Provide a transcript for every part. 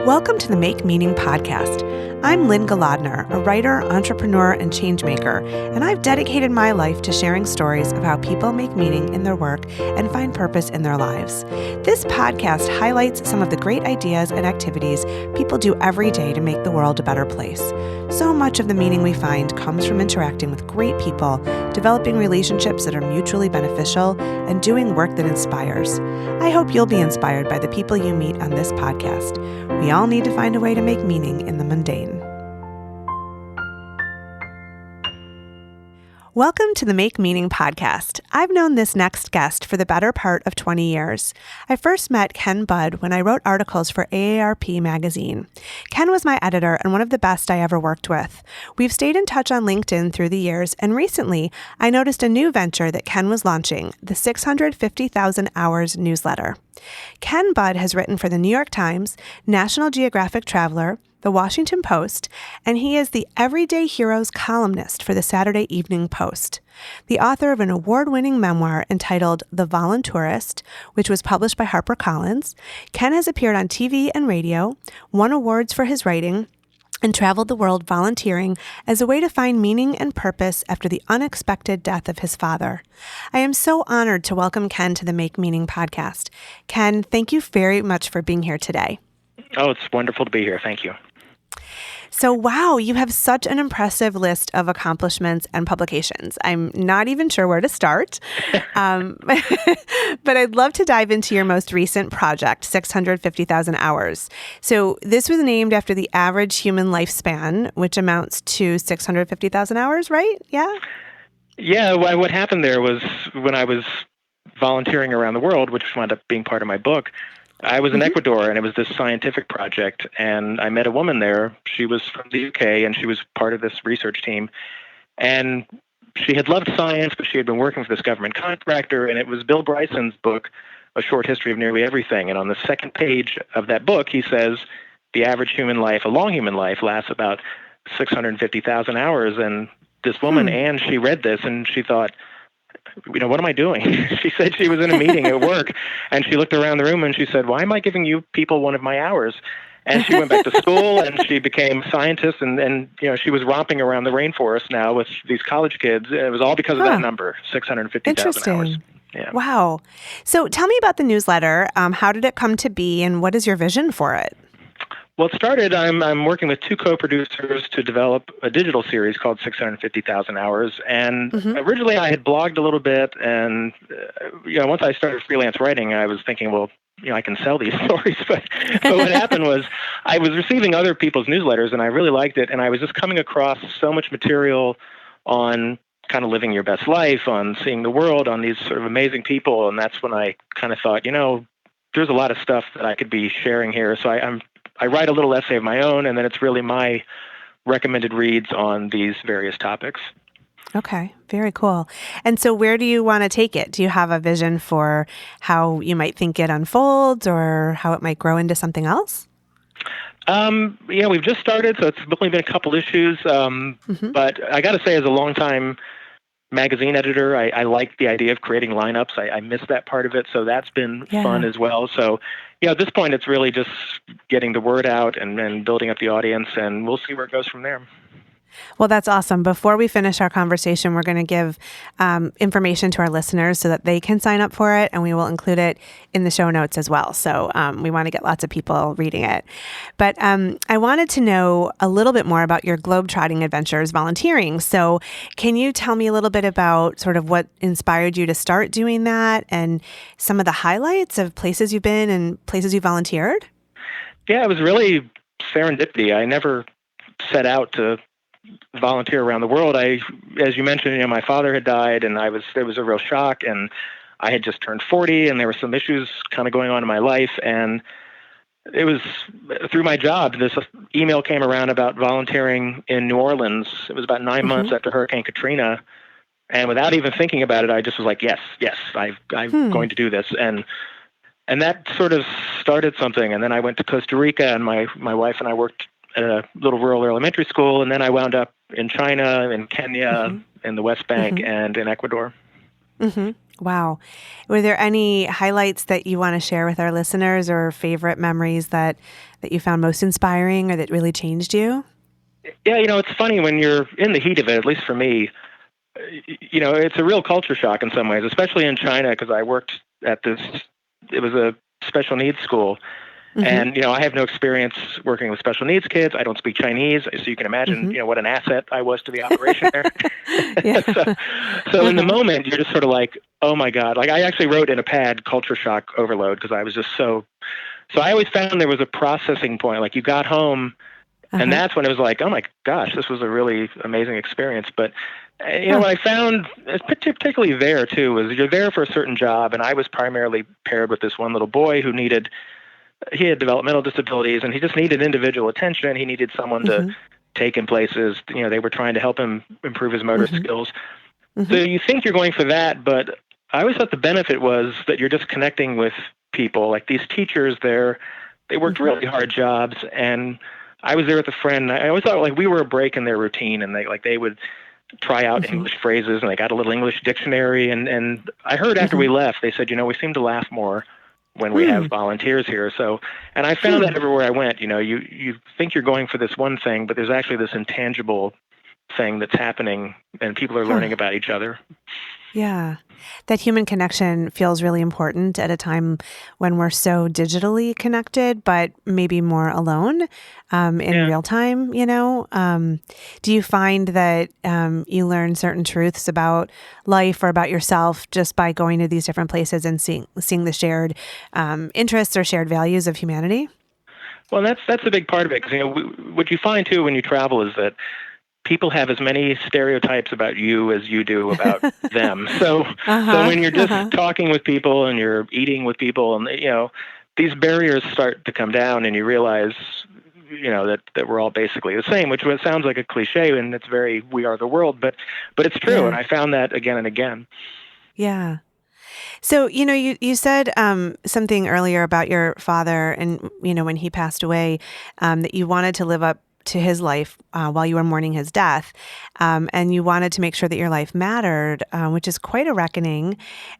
Welcome to the Make Meaning podcast. I'm Lynn Galadner, a writer, entrepreneur, and changemaker, and I've dedicated my life to sharing stories of how people make meaning in their work and find purpose in their lives. This podcast highlights some of the great ideas and activities people do every day to make the world a better place. So much of the meaning we find comes from interacting with great people, developing relationships that are mutually beneficial, and doing work that inspires. I hope you'll be inspired by the people you meet on this podcast. We all need to find a way to make meaning in the mundane. Welcome to the Make Meaning podcast. I've known this next guest for the better part of 20 years. I first met Ken Budd when I wrote articles for AARP magazine. Ken was my editor and one of the best I ever worked with. We've stayed in touch on LinkedIn through the years, and recently I noticed a new venture that Ken was launching, the 650,000 Hours newsletter. Ken Budd has written for the New York Times, National Geographic Traveler, The Washington Post, and he is the Everyday Heroes columnist for the Saturday Evening Post. The author of an award-winning memoir entitled The Voluntourist, which was published by HarperCollins, Ken has appeared on TV and radio, won awards for his writing, and traveled the world volunteering as a way to find meaning and purpose after the unexpected death of his father. I am so honored to welcome Ken to the Make Meaning podcast. Ken, thank you very much for being here today. Oh, it's wonderful to be here. Thank you. So, wow, you have such an impressive list of accomplishments and publications. I'm not even sure where to start, but I'd love to dive into your most recent project, 650,000 Hours. So this was named after the average human lifespan, which amounts to 650,000 hours, right? Yeah? Yeah, what happened there was when I was volunteering around the world, which wound up being part of my book, I was in Ecuador, and it was this scientific project, and I met a woman there. She was from the UK, and she was part of this research team. And she had loved science, but she had been working for this government contractor, and it was Bill Bryson's book, A Short History of Nearly Everything. And on the second page of that book, he says the average human life, a long human life, lasts about 650,000 hours. And this woman, Anne, she read this, and she thought, what am I doing? She said she was in a meeting at work, and she looked around the room and she said, why am I giving you people one of my hours? And she went back to school and she became a scientist, and she was romping around the rainforest now with these college kids. And it was all because of that number, 650,000 hours. Yeah. Wow. So tell me about the newsletter. How did it come to be, and what is your vision for it? Well, it started, I'm working with two co-producers to develop a digital series called 650,000 Hours. And originally I had blogged a little bit, and once I started freelance writing, I was thinking, well, I can sell these stories. But what happened was I was receiving other people's newsletters, and I really liked it. And I was just coming across so much material on kind of living your best life, on seeing the world, on these sort of amazing people. And that's when I kind of thought, there's a lot of stuff that I could be sharing here. So I write a little essay of my own, and then it's really my recommended reads on these various topics. Okay, very cool. And so where do you want to take it? Do you have a vision for how you might think it unfolds, or how it might grow into something else? We've just started, so it's only been a couple issues. But I got to say, as a longtime magazine editor, I like the idea of creating lineups. I miss that part of it, so that's been fun as well. So, at this point, it's really just getting the word out and building up the audience, and we'll see where it goes from there. Well, that's awesome. Before we finish our conversation, we're going to give information to our listeners so that they can sign up for it, and we will include it in the show notes as well. So we want to get lots of people reading it. But I wanted to know a little bit more about your globetrotting adventures volunteering. So can you tell me a little bit about sort of what inspired you to start doing that, and some of the highlights of places you've been and places you volunteered? Yeah, it was really serendipity. I never set out to volunteer around the world. As you mentioned, my father had died, and it was a real shock, and I had just turned 40, and there were some issues kind of going on in my life, and it was through my job. This email came around about volunteering in New Orleans. It was about 9 months after Hurricane Katrina, and without even thinking about it, I just was like, yes, I'm going to do this, and that sort of started something. And then I went to Costa Rica, and my wife and I worked at a little rural elementary school, and then I wound up in China, in Kenya, in the West Bank, and in Ecuador. Mm-hmm. Wow. Were there any highlights that you want to share with our listeners, or favorite memories that you found most inspiring or that really changed you? Yeah, it's funny when you're in the heat of it, at least for me, it's a real culture shock in some ways, especially in China, because I worked at it was a special needs school. Mm-hmm. And, I have no experience working with special needs kids. I don't speak Chinese. So you can imagine, Mm-hmm. what an asset I was to the operation there. Yeah. so in the Uh-huh. moment, you're just sort of like, oh my God. Like I actually wrote in a pad culture shock overload because I was just so I always found there was a processing point. Like you got home and Uh-huh. that's when it was like, oh my gosh, this was a really amazing experience. But Huh. what I found, particularly there too, was you're there for a certain job, and I was primarily paired with this one little boy who he had developmental disabilities, and he just needed individual attention. He needed someone to Mm-hmm. take him places. They were trying to help him improve his motor Mm-hmm. skills. So Mm-hmm. you think you're going for that, but I always thought the benefit was that you're just connecting with people. Like these teachers there, they worked Mm-hmm. really hard jobs, and I was there with a friend. I always thought like we were a break in their routine, and they would try out Mm-hmm. English phrases, and they got a little English dictionary. And I heard after Mm-hmm. we left, they said, we seem to laugh more when we have Hmm. volunteers here. So, and I found Hmm. that everywhere I went, you think you're going for this one thing, but there's actually this intangible thing that's happening, and people are Huh. learning about each other. Yeah. That human connection feels really important at a time when we're so digitally connected, but maybe more alone in Yeah. real time, Do you find that you learn certain truths about life or about yourself just by going to these different places and seeing the shared interests or shared values of humanity? Well, that's a big part of it because what you find too when you travel is that people have as many stereotypes about you as you do about them. So Uh-huh. when you're just Uh-huh. talking with people and you're eating with people, and these barriers start to come down, and you realize that we're all basically the same, which sounds like a cliche, and it's very we are the world, but it's true, and Yeah. I found that again and again. Yeah. So, you said something earlier about your father and, when he passed away, that you wanted to live up to his life while you were mourning his death. And you wanted to make sure that your life mattered, which is quite a reckoning.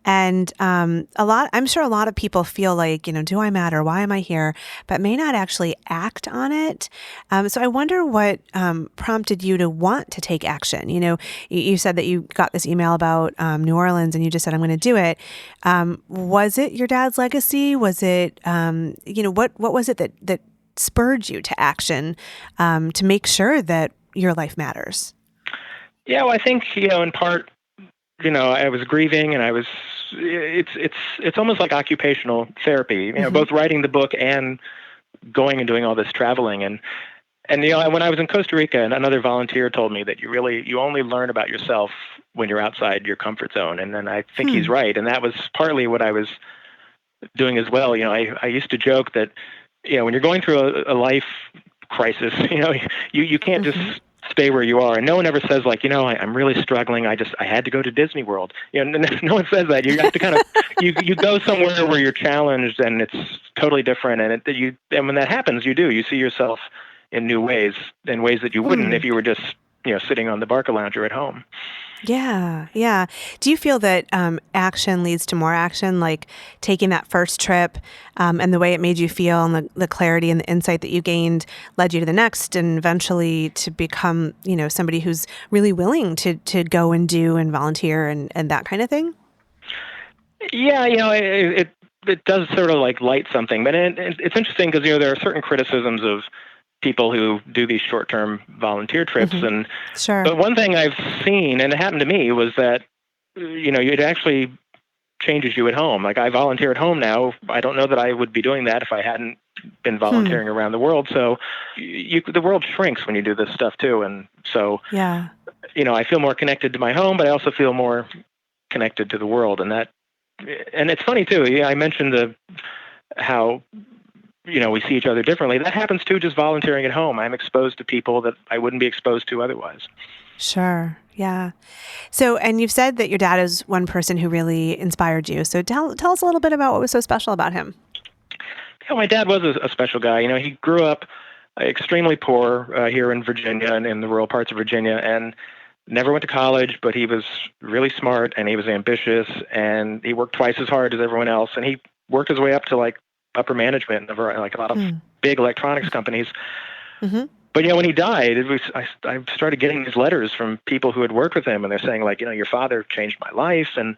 And I'm sure a lot of people feel like, do I matter? Why am I here? But may not actually act on it. So I wonder what prompted you to want to take action. You said that you got this email about New Orleans and you just said, I'm going to do it. Was it your dad's legacy? Was it, what was it that spurred you to action to make sure that your life matters? Yeah, well, I think in part, I was grieving, and it's almost like occupational therapy. Mm-hmm. Both writing the book and going and doing all this traveling. And when I was in Costa Rica, and another volunteer told me that you only learn about yourself when you're outside your comfort zone. And then I think Hmm. he's right. And that was partly what I was doing as well. I used to joke that, when you're going through a life crisis, you can't just Mm-hmm. stay where you are. And no one ever says like, I'm really struggling. I had to go to Disney World. No one says that. You have to kind of, you go somewhere where you're challenged and it's totally different. And when that happens, you see yourself in new ways, in ways that you wouldn't Hmm. if you were just, sitting on the Barca lounger at home. Yeah, yeah. Do you feel that action leads to more action, like taking that first trip and the way it made you feel and the clarity and the insight that you gained led you to the next and eventually to become, somebody who's really willing to go and do and volunteer and that kind of thing? Yeah, it does sort of like light something, but it's interesting because there are certain criticisms of people who do these short-term volunteer trips, Hmm. and Sure. but one thing I've seen, and it happened to me, was that it actually changes you at home. Like I volunteer at home now. I don't know that I would be doing that if I hadn't been Hmm. volunteering around the world. So the world shrinks when you do this stuff too, and so Yeah. I feel more connected to my home, but I also feel more connected to the world, and it's funny too. Yeah, I mentioned how we see each other differently. That happens too, just volunteering at home. I'm exposed to people that I wouldn't be exposed to otherwise. Sure. Yeah. So, and you've said that your dad is one person who really inspired you. So tell us a little bit about what was so special about him. My dad was a special guy. He grew up extremely poor here in Virginia and in the rural parts of Virginia, and never went to college, but he was really smart and he was ambitious and he worked twice as hard as everyone else. And he worked his way up to like upper management of like a lot of big electronics companies. Mm-hmm. But, when he died, I started getting these letters from people who had worked with him, and they're saying, like, your father changed my life. And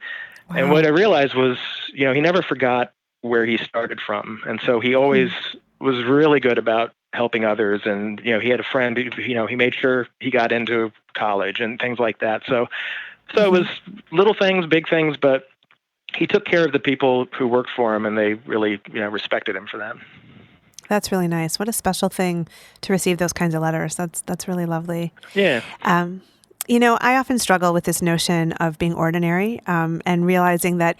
what I realized was, he never forgot where he started from. And so he always was really good about helping others. And, he had a friend, he made sure he got into college and things like that. So it was little things, big things, but he took care of the people who worked for him, and they really, respected him for that. That's really nice. What a special thing to receive those kinds of letters. That's really lovely. Yeah. I often struggle with this notion of being ordinary, and realizing that,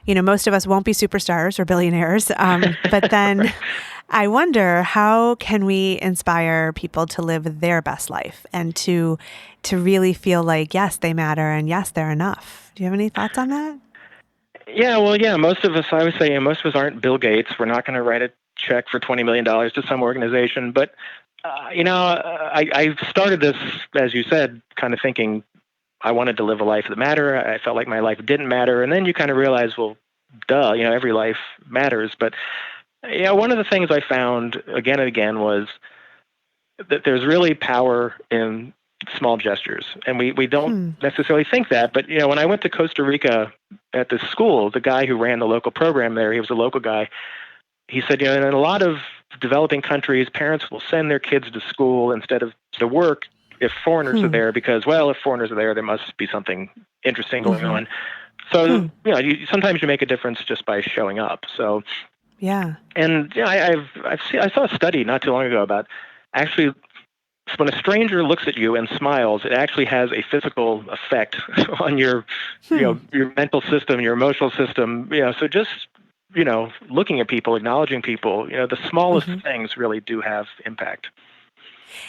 most of us won't be superstars or billionaires. But then I wonder, how can we inspire people to live their best life and to really feel like, yes, they matter and yes, they're enough. Do you have any thoughts on that? Yeah, well, most of us, I would say, most of us aren't Bill Gates. We're not going to write a check for $20 million to some organization. But, I started this, as you said, kind of thinking I wanted to live a life that mattered. I felt like my life didn't matter. And then you kind of realize, well, duh, every life matters. But, one of the things I found again and again was that there's really power in small gestures. And we don't necessarily think that. But, when I went to Costa Rica at this school, the guy who ran the local program there, he was a local guy. He said, in a lot of developing countries, parents will send their kids to school instead of to work if foreigners are there, because, well, if foreigners are there must be something interesting going on. So, sometimes you make a difference just by showing up. So, yeah. And I saw a study not too long ago about actually when a stranger looks at you and smiles, it actually has a physical effect on your, your mental system, your emotional system. So just looking at people, acknowledging people, the smallest things really do have impact.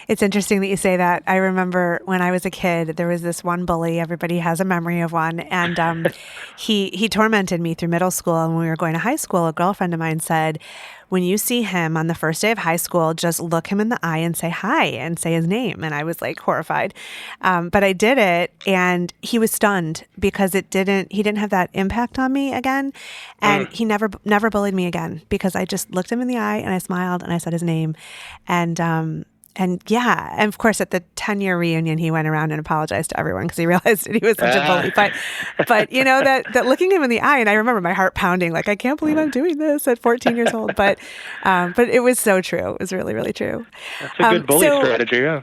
It's interesting that you say that. I remember when I was a kid, there was this one bully. Everybody has a memory of one. And he tormented me through middle school. And when we were going to high school, a girlfriend of mine said, when you see him on the first day of high school, just look him in the eye and say hi and say his name. And I was like horrified. But I did it, and he was stunned because he didn't have that impact on me again. And he never bullied me again because I just looked him in the eye and I smiled and I said his name. And yeah, and of course, at the 10-year reunion, he went around and apologized to everyone because he realized that he was such a bully. But that looking him in the eye, and I remember my heart pounding, like, I can't believe I'm doing this at 14 years old. But it was so true. It was really, really true. That's a good bully strategy, yeah.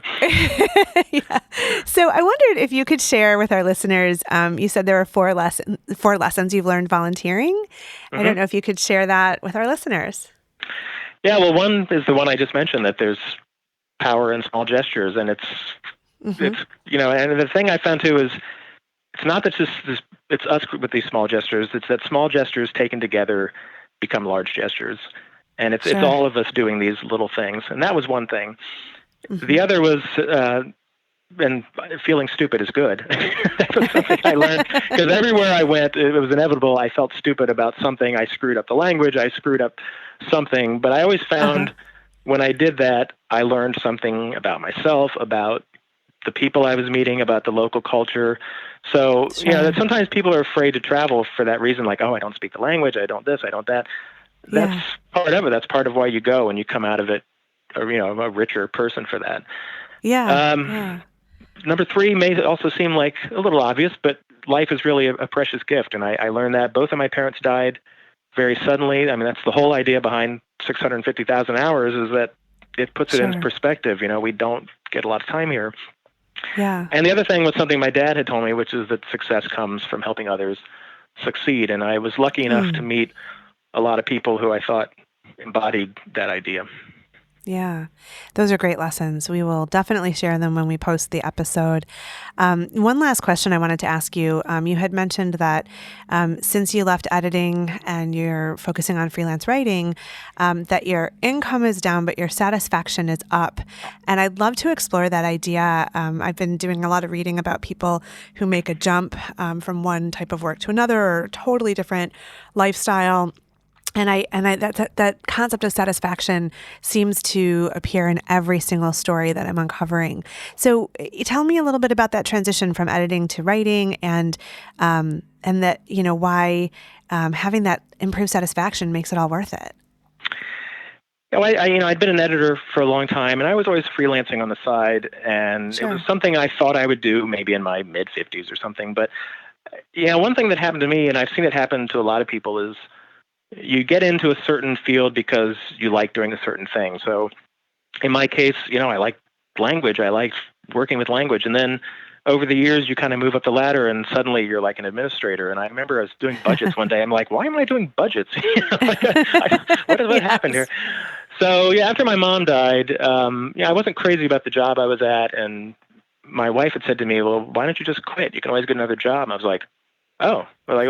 Yeah. So I wondered if you could share with our listeners. You said there were four lessons you've learned volunteering. I don't know if you could share that with our listeners. Yeah. Well, one is the one I just mentioned, that there's power in small gestures, and it's and the thing I found too is it's not that it's us with these small gestures, it's that small gestures taken together become large gestures, and it's all of us doing these little things. And that was one thing. The other was and feeling stupid is good. That was something I learned, because everywhere I went, it was inevitable. I felt stupid about something. I screwed up the language, I screwed up something, but I always found when I did that, I learned something about myself, about the people I was meeting, about the local culture. So, that sometimes people are afraid to travel for that reason, like, oh, I don't speak the language, I don't this, I don't that. That's part of it. That's part of why you go, and you come out of it, a richer person for that. Yeah. Number 3 may also seem like a little obvious, but life is really a precious gift. And I learned that both of my parents died very suddenly. I mean, that's the whole idea behind 650,000 hours, is that it puts it into perspective. We don't get a lot of time here. Yeah. And the other thing was something my dad had told me, which is that success comes from helping others succeed. And I was lucky enough to meet a lot of people who I thought embodied that idea. Yeah, those are great lessons. We will definitely share them when we post the episode. One last question I wanted to ask you. You had mentioned that since you left editing and you're focusing on freelance writing, that your income is down, but your satisfaction is up. And I'd love to explore that idea. I've been doing a lot of reading about people who make a jump from one type of work to another, or totally different lifestyle. And that concept of satisfaction seems to appear in every single story that I'm uncovering. So tell me a little bit about that transition from editing to writing, and that, why having that improved satisfaction makes it all worth it. I'd been an editor for a long time, and I was always freelancing on the side, and Sure. It was something I thought I would do maybe in my mid-50s or something. But one thing that happened to me, and I've seen it happen to a lot of people, is you get into a certain field because you like doing a certain thing. So in my case, I like language. I like working with language. And then over the years, you kind of move up the ladder and suddenly you're like an administrator. And I remember I was doing budgets one day. I'm like, why am I doing budgets? What happened here? So after my mom died, I wasn't crazy about the job I was at. And my wife had said to me, well, why don't you just quit? You can always get another job. And I was like, oh, well, she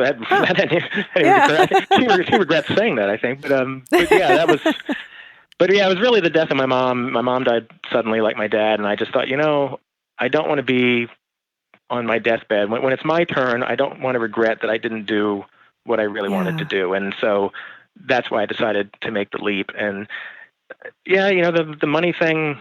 regrets saying that, I think. But it was really the death of my mom. My mom died suddenly, like my dad, and I just thought, I don't want to be on my deathbed. When it's my turn, I don't want to regret that I didn't do what I really wanted to do. And so that's why I decided to make the leap. And the money thing,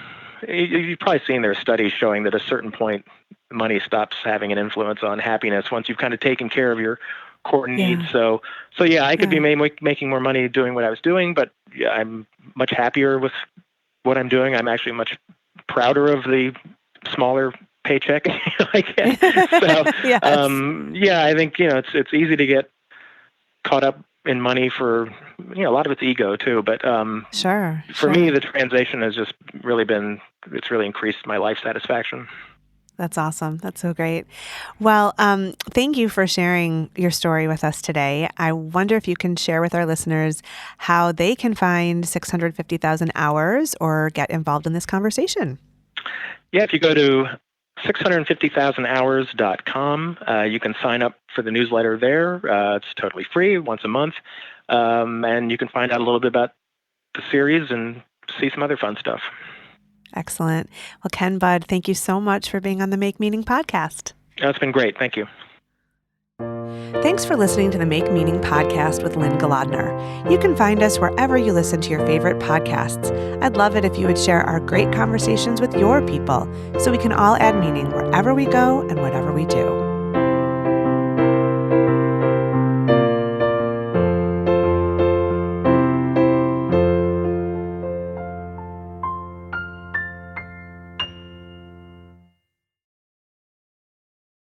you've probably seen there are studies showing that at a certain point, money stops having an influence on happiness once you've kind of taken care of your core needs. So I could be making more money doing what I was doing, but I'm much happier with what I'm doing. I'm actually much prouder of the smaller paycheck I get. So, yes. I think, it's easy to get caught up in money for, a lot of it's ego too, but for me, the transition has just really it's really increased my life satisfaction. That's awesome. That's so great. Well, thank you for sharing your story with us today. I wonder if you can share with our listeners how they can find 650,000 hours or get involved in this conversation. Yeah, if you go to 650,000hours.com, you can sign up for the newsletter there. It's totally free, once a month. And you can find out a little bit about the series and see some other fun stuff. Excellent. Well, Ken Budd, thank you so much for being on the Make Meaning podcast. It's been great. Thank you. Thanks for listening to the Make Meaning podcast with Lynn Golodner. You can find us wherever you listen to your favorite podcasts. I'd love it if you would share our great conversations with your people so we can all add meaning wherever we go and whatever we do.